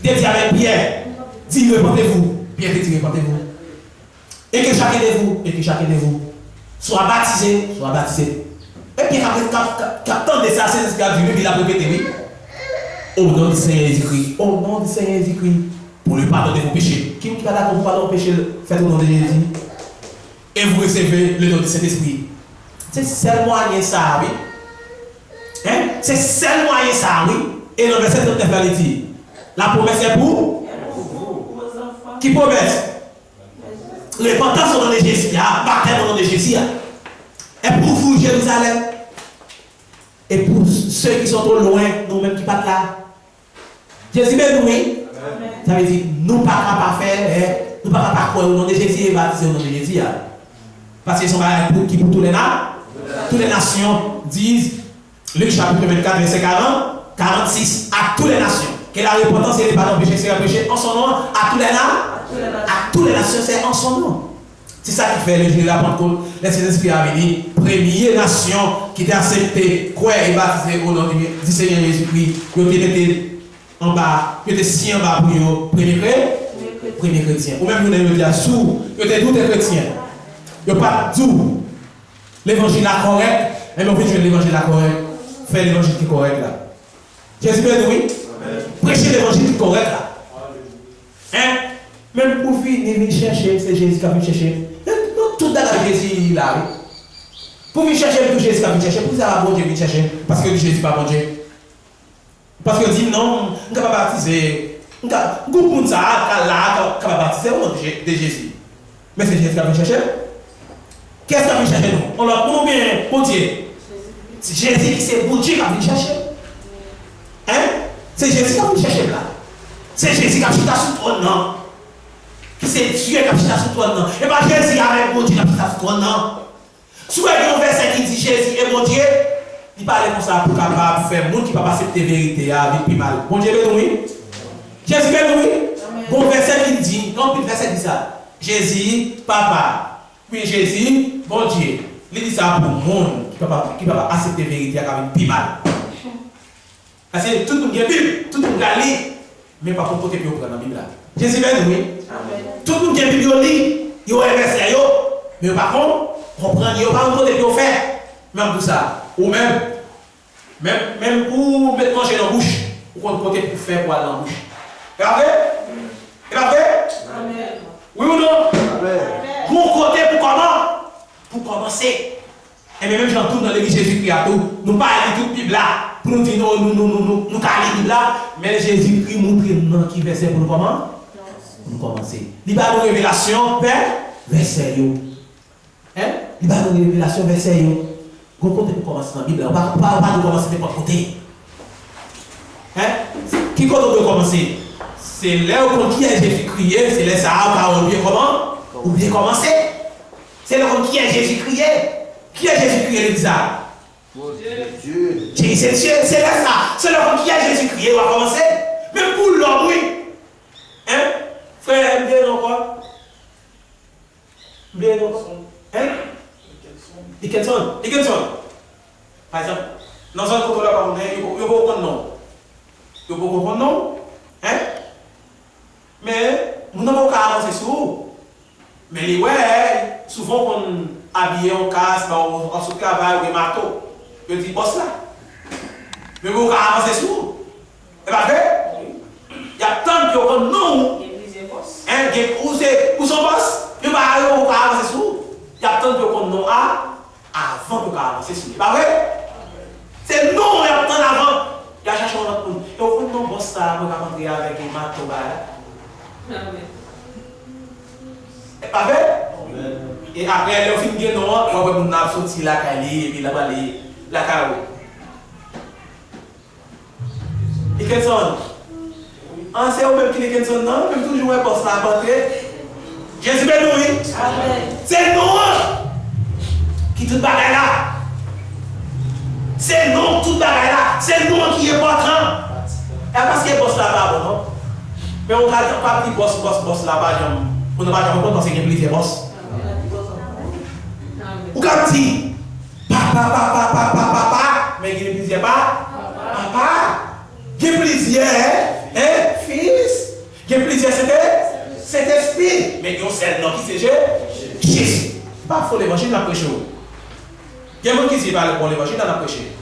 [SPEAKER 1] Il dit avec Pierre, dit repentez-vous. Pierre dit repentez-vous. Et que chacun de vous soit baptisé. Et puis quand de ça, c'est ce qu'il a vu, il a répété, oui. Au nom du Seigneur Jésus-Christ. Au nom du Seigneur Jésus-Christ. Pour le pardon de vos péchés. Qui va d'accord pour pardon de vos péchés? Faites au nom de Jésus. Et vous recevez le nom du Saint-Esprit. C'est seul moyen ça, oui. Hein? C'est seul moyen ça, oui. Et dans le verset 39, il dit, la promesse est pour qui promesse? Repentance au nom de Jésus, baptême au nom de Jésus. Et pour vous, Jérusalem. Et pour ceux qui sont trop loin, nous-mêmes qui partent là. Jésus, ben oui. Ça veut dire, nous ne pouvons pas faire, nous ne pouvons pas croire au nom de Jésus et baptiser au nom de Jésus. Parce qu'ils sont qui pour tous les nations disent, Luc chapitre 24, verset 46, à toutes les nations. Que la repentance et les pardons péchés sera prêché en son nom, à toutes les nations, c'est en son nom. C'est ça qui fait le jour de la Pentecôte, le Saint-Esprit a venu, première nation qui t'a accepté, quoi et baptisé au nom du Seigneur Jésus-Christ, qui était en bas, qui était si en bas pour vous, premier chrétien. Ou même vous n'avez dit à sous, qui était tout chrétien. Il n'y a pas tout. L'évangile est correct, mais on veut jouer l'évangile est correct, faire l'évangile qui est correct là. Jésus dit oui, prêcher l'évangile qui est correct là. Hein? Même pour venir chercher, c'est Jésus qui a venu chercher. Tout dans Jésus là. Pour venir chercher, tout Jésus qui a venu chercher. Pour ça, bon Dieu vient chercher. Parce que Jésus n'est pas bon Dieu. Parce que dit non, on ne peut pas baptiser. On ne peut pas baptiser au nom de Jésus. Mais c'est Jésus qui a venu chercher. Qu'est-ce qu'il a venu chercher nous? On l'a combien bon Dieu? C'est Jésus qui c'est bon Dieu qui a venu chercher. Hein? C'est Jésus qui a venu chercher là. C'est Jésus qui a chuté sur ton nom. C'est Dieu qui a chuté sur ton nom. Et pas Jésus avec mon Dieu qui a chuté sur ton nom. Si vous avez un verset qui dit Jésus et mon Dieu, il parle comme ça pour capable faire monde qui ne peut pas accepter la vérité avec plus mal. Mon Dieu béni. Jésus béni. Bon verset qui dit, non, puis le verset dit ça. Jésus, papa. Puis Jésus, bon Dieu. Il dit ça pour le monde qui ne peut pas accepter la vérité avec plus mal. Parce que tout le monde a Bible, tout le monde a lu. Mais pas pour côté pour prendre la Bible là. Jésus béni, oui. Tout le monde qui a Bible lit, il y a un verset, mais par contre, comprendre, il n'y a pas un côté pour faire. Même pour ça. Ou même pour mettre manger dans la bouche, ou un côté pour faire boire dans la bouche. Regardez? Oui ou non? Mon côté pour comment? Pour commencer. Et même j'en tourne dans l'église Jésus-Christ à tout. Nous parlons de toute Bible là. Pour nous dire non, nous parlons de Bible là. Mais Jésus-Christ montre non qui verset pour nous comment? Pour nous commencer. Il va nous révélation vers verset. Hein? Il va nous révélation verset. Vous comptez pour commencer dans la Bible. On ne va pas commencer de votre côté. Hein? Qui compte pour commencer? C'est là où qui est Jésus-Christ, c'est là ça on oublié comment? Oublier commencer. C'est là où qui est Jésus-Christ. Qui est Jésus-Christ, il dit ça? Dieu. C'est Dieu, c'est là ça. C'est là où qui est Jésus-Christ, on va commencer. Même pour l'homme, oui. Hein? Frère, bien encore. Bien encore. Hein? Dickinson. Par exemple, dans un côté là, il y a beaucoup de noms. Il y a beaucoup de noms. Hein? Mais nous n'avons pas avancer sur vous. Mais les ouais, souvent qu'on habille en casse, en sous travail ou des marteaux, je dis boss là. Mais vous n'avez pas avancer sur vous. Et bien, il y a tant de gens non. Hein? Où sont boss? Il n'y a pas avancer sur vous. Il y a tant de gens non avant de avancer sur vous. Pas vrai? C'est non, il y a tant avant. Il y a cherché un autre monde. Et au fond, non, boss ça, on va rentrer avec les marteaux. Et pas vrai? Et après, le film de non, on va nous sortir la calie et puis là-bas la carreau. Et quels sont? C'est eux même qui les sont non, même toujours un poste là à porter. Jésus béni. C'est nous qui tout bagaille là. C'est nous tout bagaille là. C'est nous qui est important. Et parce que boss là-bas, non? Mais on n'a pas dit boss là-bas, on n'a pas dit parce qu'il y a plusieurs boss. Ou quand dit papa, mais il y a plusieurs papa, il y a plusieurs Fils. Il y a plusieurs Saint-Esprit. Mais il y a un seul nom qui c'est Jésus. Pas faux l'évangile n'a prêché. Il y a des gens qui disent pas bon l'évangile n'a prêché.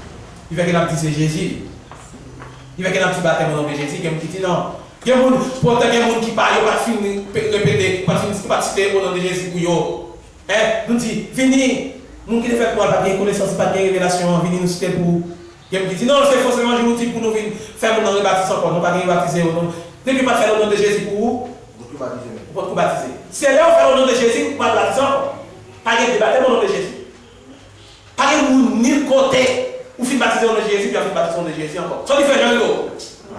[SPEAKER 1] Il va qu'il a dit c'est Jésus. Il va qu'il a dit baptême au nom de Jésus. Il y a des gens qui disent non. Il y a des gens qui parlent, pas fini répéter, pas citer au nom de Jésus pour yo. Nous dit venez, nous qui fait quoi, pas de connaissance, pas de révélation, venez nous citer pour. Il y a des gens qui disent non, c'est forcément je vous dis pour nous venir faire mon nom rebaptiser encore, nous pas baptiser au nom. Depuis pas faire au nom de Jésus pour vous. Pour baptiser. C'est là où faire au nom de Jésus pour baptiser encore. Pas de baptême au nom de Jésus. Pas de ni le côté où vous baptiser au nom de Jésus, puis vous baptiser au nom de Jésus encore. C'est différent.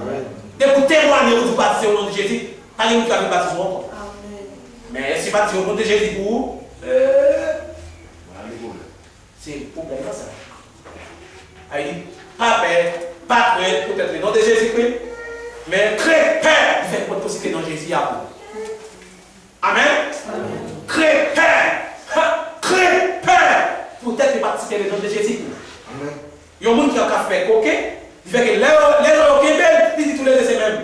[SPEAKER 1] Amen. Et pour témoigner où vous baptisez au nom de Jésus, pas de qui va vous baptiser encore. Mais si vous baptisez au nom de Jésus pour vous, c'est pour problème ça. Il dit, pas peur, pas crainte, peut-être le nom de Jésus-Christ, mais très peur, il fait votre possibilité dans Jésus à vous. Amen. Très peur, peut-être participer le nom de Jésus. Amen. Il y a un monde qui a fait coquet, il fait que les gens qui sont belles, ils disent tous les deux c'est même.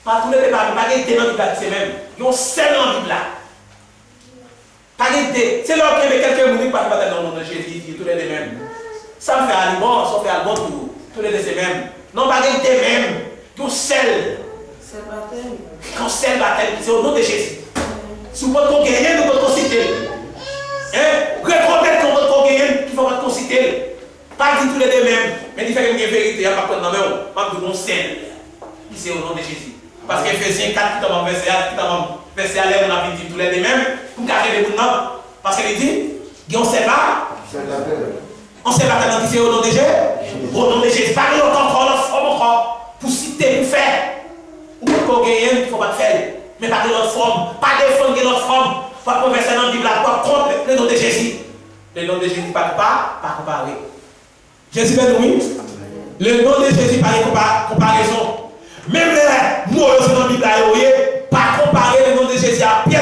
[SPEAKER 1] Pas tous les deux, pas les deux dans la Bible, c'est même. Ils ont seul dans la Bible. Pas les deux. C'est là qu'il y a quelqu'un qui ne parle pas dans le nom de Jésus, ils disent tous les deux mêmes. Ça me fait aller bon, ça fait aller bon tout. Tous les deux c'est même. Non, pas les deux mêmes. Ils ont seul. C'est baptême. Ils ont seul baptême, c'est au nom de Jésus. Si vous pouvez gagner, nous pouvons citer. Reconnaître qu'on peut gagner, qu'il faut pas citer. Pas dire tous les deux mêmes, mais il fait une vérité, il n'y a pas de nom, mais on sait. C'est au nom de Jésus. Parce qu'Éphésiens 4, qui t'en verset à l'air, on a dit tous les deux mêmes, pour garder les bons noms. Parce qu'il dit, on ne sait pas. On ne sait pas comment c'est au nom de Jésus. Au nom de Jésus. Parlez encore, pour citer, pour faire. Ou pour gagner, il ne faut pas faire. Mais pas de notre forme. Pas défendre notre forme. Pas converser dans la Bible, pas contre le nom de Jésus. Le nom de Jésus, pas comparer. Jésus ben oui. Le nom de Jésus par comparaison. Même les mots dans la Bible, pas comparer le nom de Jésus à pièce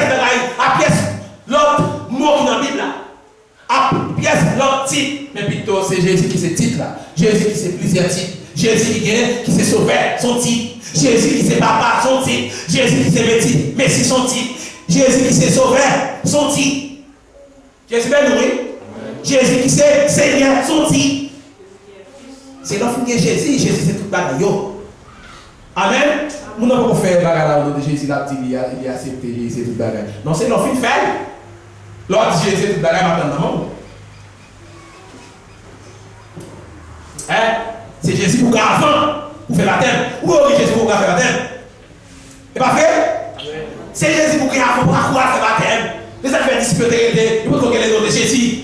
[SPEAKER 1] à pièce l'autre mot qui est dans la Bible. À pièce l'autre titre. Mais plutôt c'est Jésus qui se titre là. Jésus qui se plusieurs titres. Jésus qui gagne, qui s'est sauvé, son titre. Jésus qui s'est papa, son titre. Jésus qui s'est Messie, son titre. Jésus qui s'est sauvé, son titre. Jésus ben oui. Jésus qui s'est Seigneur, son titre. C'est l'enfant de Jésus, Jésus c'est tout bagaille. Amen. Nous n'avons pas fait bagarre au nom de Jésus, il a accepté Jésus, c'est tout bagaille. Non, c'est l'enfant de faire. L'ordre de Jésus, c'est tout bagaille maintenant dans le monde. C'est Jésus pour faire avant, pour faire baptême. Où est Jésus pour faire baptême? C'est pas vrai? C'est Jésus pour faire avant, pour faire baptême. Les affaires disciples, il faut qu'on ait le nom de Jésus.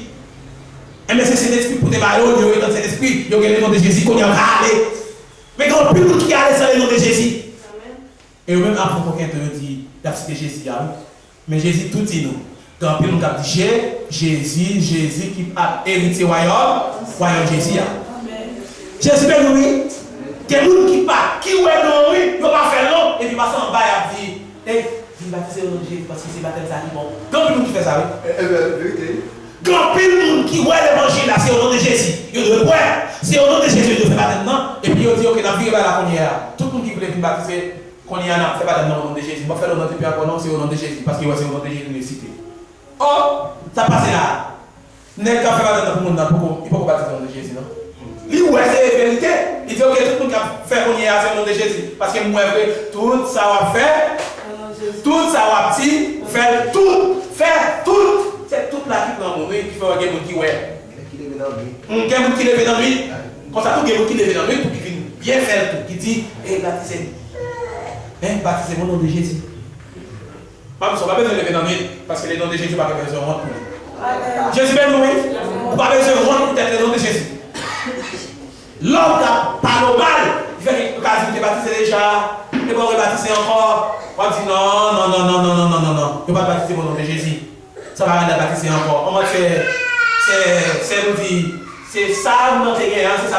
[SPEAKER 1] Mais c'est Saint-Esprit pour démarrer, il y a dans Saint-Esprit, il y a le nom de Jésus qu'on y a parlé. Mais quand plus de qui a allé sans le nom de Jésus. Et même après, quelqu'un te dit, il a cité Jésus, mais Jésus tout dit nous. Quand plus nous avons dit Jésus qui a hérité royaume Jésus. Jésus ben oui. Il y a des gens qui partent, qui ouais non, oui, ils ne vont pas faire non, et puis passent en bas et disent, il va baptiser au nom de Jésus parce que c'est baptême ça qui bon. Donc, il y a des gens qui font ça, oui. Quand pile de monde qui voit l'évangile là, c'est au nom de Jésus. Il doit voir, c'est au nom de Jésus que je fais baptême non. Et puis il dit ok, dans la vie là qu'on y a. Tout le monde qui voulait venir baptiser, qu'on y a là, fait baptême au nom de Jésus. Moi faire le nom de Pierre encore non, c'est au nom de Jésus parce que c'est au nom de Jésus de cité. Oh, ça passe là. N'est qu'à faire baptême pour le monde, il faut baptiser au nom de Jésus non. Lui ouais c'est la vérité. Il dit ok, tout le monde qui a fait qu'on y a, c'est au nom de Jésus parce que moi tout ça va faire, tout ça va petit, faire tout. C'est toute la vie dans mon vie qui fait un game qui ouais. Qui lève dans lui. Un game qui lève dans lui. Comme ça, tout game qui lève dans lui pour qu'il vienne bien faire tout. Qui dit, baptisez-moi. Baptisez-moi au nom de Jésus. Pas besoin de lever dans lui parce que le nom de Jésus n'a pas besoin de rendre pour lui. Jésus ben oui. Vous n'avez pas besoin de rendre peut-être le nom de Jésus. L'homme pas normal. Il fait que tu es baptisé déjà. Il va rebaptiser encore. On va dire non. Je ne vais pas baptiser mon nom de Jésus. Ça va rien baptiser encore. On va faire, c'est nous dire, c'est ça, nous avons gagné, c'est ça,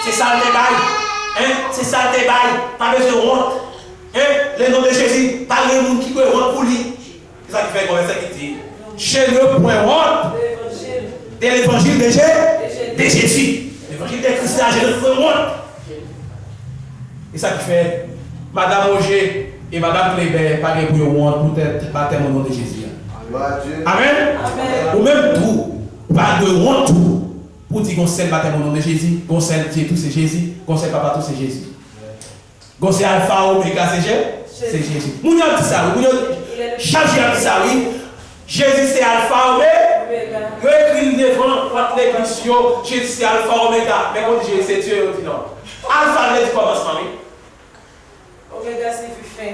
[SPEAKER 1] c'est ça le débail. C'est ça le débail. Pas besoin de honte. Le nom de Jésus, pas les gens qui peuvent honte pour lui. C'est ça qui fait qu'on va qui dit. Je ne point honte de l'évangile de Jésus. L'évangile de Christ, c'est de honte. Et ça qui fait, Madame Roger et Madame Kléber, pas pour honte, peut-être baptême au nom de Jésus. Amen. Ou même tout, pas de honte pour dire qu'on sait le baptême au nom de Jésus, qu'on sait Dieu tout c'est Jésus, qu'on sait Papa tout c'est Jésus. Qu'on sait Alpha, Omega, c'est Jésus. Moun a dit ça, chaque jour a dit ça, oui. Jésus c'est Alpha, Omega. Vous écrivez devant votre l'église, Jésus c'est Alpha, Omega. Mais quand Jésus c'est Dieu, on dit non. Alpha veut dire commencement, oui.
[SPEAKER 2] Omega signifie fin.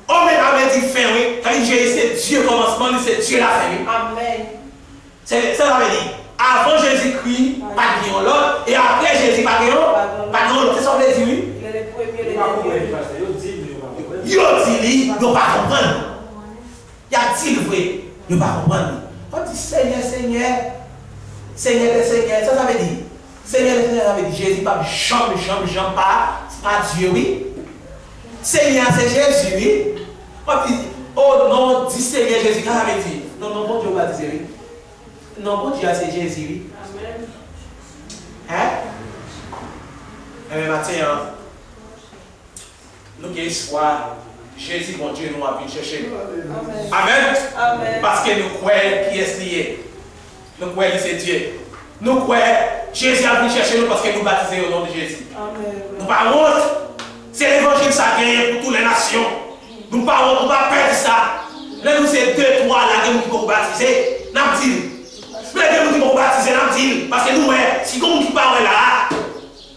[SPEAKER 1] Omega veut dire fin, oui. Quand Jésus c'est Dieu commencement, c'est Dieu la fin, oui.
[SPEAKER 2] Amen.
[SPEAKER 1] C'est ça veut dire. Avant Jésus-Christ, pas de l'autre, et après Jésus, pas de l'autre. C'est ça que veut dire, oui.
[SPEAKER 2] Il est le premier, il est le dernier.
[SPEAKER 1] Yo dit, il ne pas comprendre. Y a-t-il vrai? Il ne pas comprendre. On dit Seigneur, Seigneur, Seigneur, Seigneur, ça veut dire. Seigneur, Seigneur, ça veut dire Jésus, pas chambre, pas Dieu, oui. Seigneur, c'est Jésus, oui. On dit, oh non, dis Seigneur Jésus, ça veut dire. Non, non, bon Dieu va dire, oui. Non, bon Dieu, c'est Jésus, oui.
[SPEAKER 2] Amen.
[SPEAKER 1] Hein? Et matin, nous avons espoir. Jésus, mon Dieu, nous avons chercher.
[SPEAKER 2] Amen.
[SPEAKER 1] Amen.
[SPEAKER 2] Amen.
[SPEAKER 1] Parce que nous croyons qui est lié. Nous croyons que c'est Dieu. Nous croyons Jésus a venu chercher nous parce que nous baptisons au nom de Jésus.
[SPEAKER 2] Amen.
[SPEAKER 1] Nous pas honte. C'est l'évangile ça gagne pour toutes les nations. Nous pas honte, nous pas perdre ça. Là, nous c'est 2, 3 là qui vont baptiser. N'a dit. Les gens qui vont baptiser, n'a dit. Parce que nous, si quelqu'un qui parle là,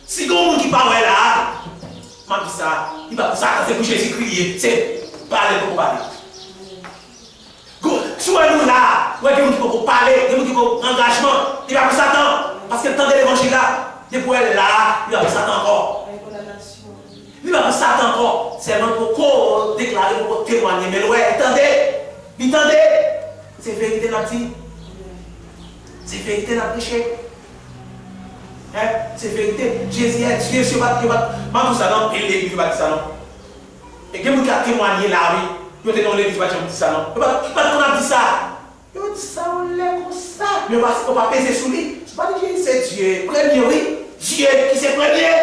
[SPEAKER 1] si quelqu'un qui parle là, je dis ça, il va ça, c'est pour Jésus-Christ, c'est parler pour parler. Soit nous là, il y a des gens qui peuvent parler, des gens qui peuvent engagement, il va pour Satan, parce que le temps de l'évangile là, depuis elle là, il va pour Satan encore. Il va pour Satan encore, seulement pour déclarer, pour témoigner, mais ouais, attendez, c'est vérité la petite, c'est vérité la prêcher. Hein? C'est vérité. Jésus est Dieu, c'est pas tout ça non, et l'église va dire ça non. Et quelqu'un qui a témoigné là, oui, il était dans l'église va dire ça non. Il va pas dit ça. Il va dire ça, on l'est comme ça. Mais on va peser sous lui. C'est pas dire Jésus c'est Dieu. Premier, oui. Dieu qui c'est premier.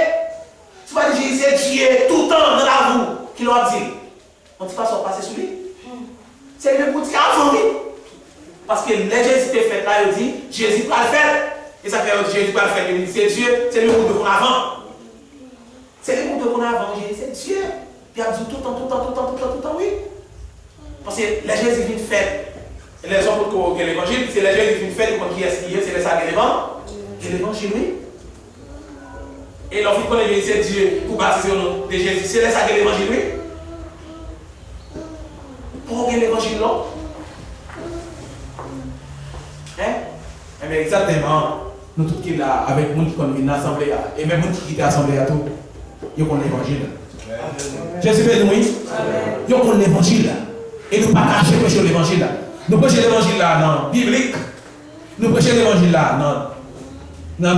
[SPEAKER 1] C'est pas dire Jésus c'est Dieu tout le temps dans la boue. Qui l'a dit. On ne dit pas ça, on passe sous lui. C'est le même pour dire avant, oui. Parce que les Jésus était fait là, il dit Jésus va le faire. Et ça fait que Jésus va le faire, c'est Dieu, c'est le monde de qu'on avant. C'est le monde de qu'on avant, c'est Dieu. Puis il a dit tout le temps, oui. Parce que les Jésus viennent faire. Et les gens pour que l'évangile, c'est les Jésus viennent faire, qui est-ce qui est, c'est les sacrements. Et l'évangile, oui. Et l'enfant qui connaît c'est Dieu pour baptiser au nom de Jésus, c'est les sacrements, oui. Pour l'évangile, non. Hein? Eh bien, exactement. Nous tous qui là, avec nous qui connaissent l'assemblée, et même nous qui quittent l'assemblée à tout, ils connaissent l'évangile. Jésus béni, oui. Ils connaissent l'évangile. Et nous ne pas cacher prêcher l'évangile. Nous prêchons l'évangile là, non, biblique. Nous prêchons l'évangile là, non,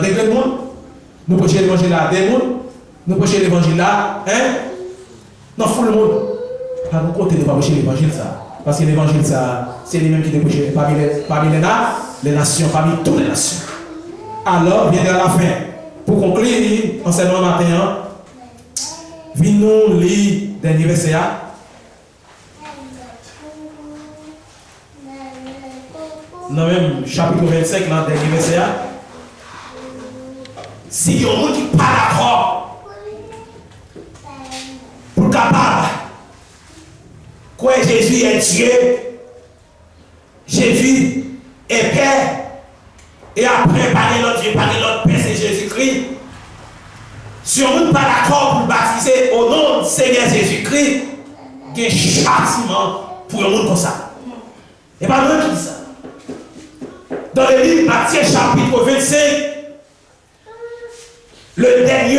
[SPEAKER 1] des monde. Nous prêchons l'évangile là, des mondes. Nous prêchons l'évangile là, hein, non, tout le monde. Par nous côté de ne pas prêcher l'évangile ça. Parce que l'évangile ça, c'est les mêmes qui débouchent parmi les nations, parmi toutes les nations. Alors, bien à la fin, pour conclure, enseignement matin, venons lire dernier verset. Dans même chapitre 25, dans le dernier verset. Si il y a un monde qui n'est pas d'accord, pour capable, quoi Jésus est Dieu, Jésus est Père, et après, par l'autre Dieu, par l'autre Père, c'est Jésus-Christ. Si on n'est pas d'accord pour baptiser au nom du Seigneur Jésus-Christ, il y a un châtiment pour un monde comme ça. Et pas nous qui dit ça. Dans le livre Matthieu chapitre 25, le dernier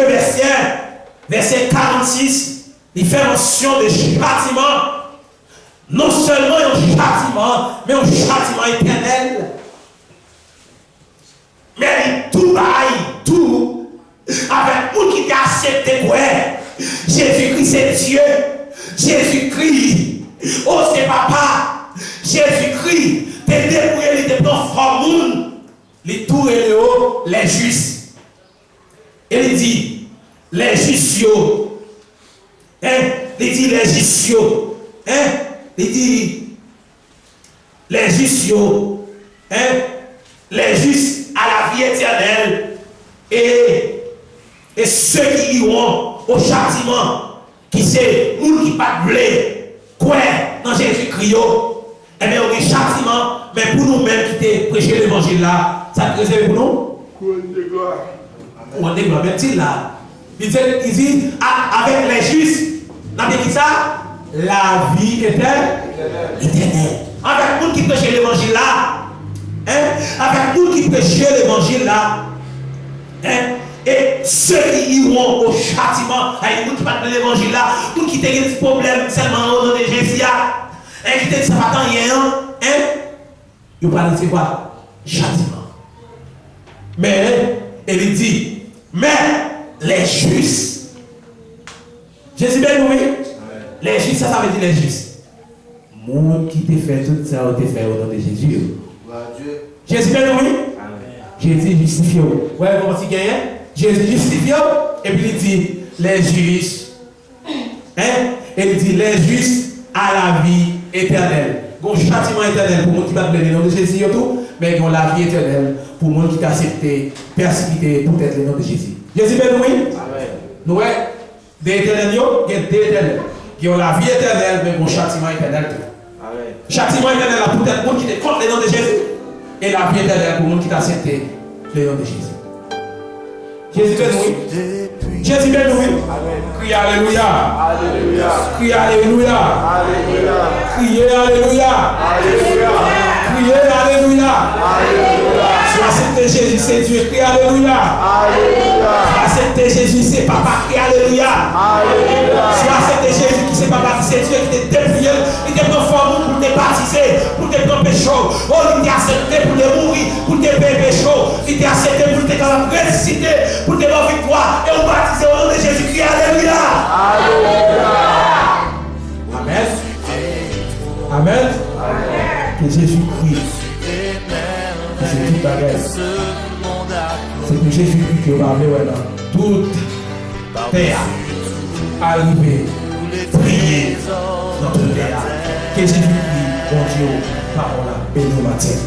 [SPEAKER 1] verset 46, il fait mention de châtiment. Non seulement un châtiment, mais un châtiment éternel. Mais tout bail, tout, avec nous qui t'a accepté, ouais. Jésus-Christ c'est Dieu. Jésus-Christ, oh c'est papa. Jésus-Christ, t'es débrouillé, t'es dans le monde. Les tours et les hauts, les justes. Et il dit, les justes, hein, il dit les justes, hein, il dit les justes, hein, les justes à la vie éternelle et ceux qui iront au châtiment, qui c'est nous qui pas blé, quoi, dans Jésus-Christ, eh bien, on a châtiment, mais pour nous-mêmes qui te prêché l'évangile là, ça te réserve pour nous? On est gloire, même là. Il dit, avec les justes, on a dit ça, la vie éternelle. Avec nous qui prêchent l'évangile là, hein, avec nous qui prêchent l'évangile là, hein, et ceux qui iront au châtiment, nous qui parlent de l'évangile là, nous qui avons des problèmes seulement au nom de Jésus, hein, qui te disent ça va rien, hein, ils vont parler de quoi? Châtiment. Mais, il dit, mais les justes, Jésus bien oui, les justes, ça veut dire les justes. Monde qui te fait tout ça, on te fait au nom de Jésus. Jésus bien oui, Jésus justifie. Ouais, comment tu gagnes? Jésus justifie, et puis il dit, les justes, hein, et il dit, les justes à la vie éternelle. Un châtiment éternel pour les gens qui battent le nom de Jésus, mais ils ont la vie éternelle pour les gens qui acceptent, persécuter peut-être le nom de Jésus. Jésus ben oui. Nous, des éternels, il y a des éternels qui ont la vie éternelle, mais un châtiment éternel. Châtiment éternel pour les gens qui sont contre le nom de Jésus, et la vie éternelle pour les gens qui acceptent le nom de Jésus. Jésus ben oui. Jésus ben oui. Criez Alléluia. Alléluia. Criez Alléluia. Alléluia. Criez Alléluia. Alléluia. Criez Alléluia. Alléluia. Soit accepter Jésus, c'est Dieu. Criez Alléluia. Alléluia. Soit accepter Jésus, c'est Papa. Criez Alléluia. Alléluia. Soit accepter Jésus, qui c'est Papa, c'est Dieu qui t'a dépouillé, qui t'a transformé pour te baptiser, pour te prendre péché. Oh, il t'a accepté pour te mourir, pour te payer péché. Il t'a accepté pour te ressusciter, pour te donner victoire. Et on baptise au nom de Jésus. Criez Alléluia. Alléluia. Amen. Amen. Que Jésus-Christ, c'est toute bagage. C'est que Jésus-Christ qui va parler dans toute terre. Arriver, prier dans toute terre. Que Jésus-Christ, bon Dieu, parole, béni matin.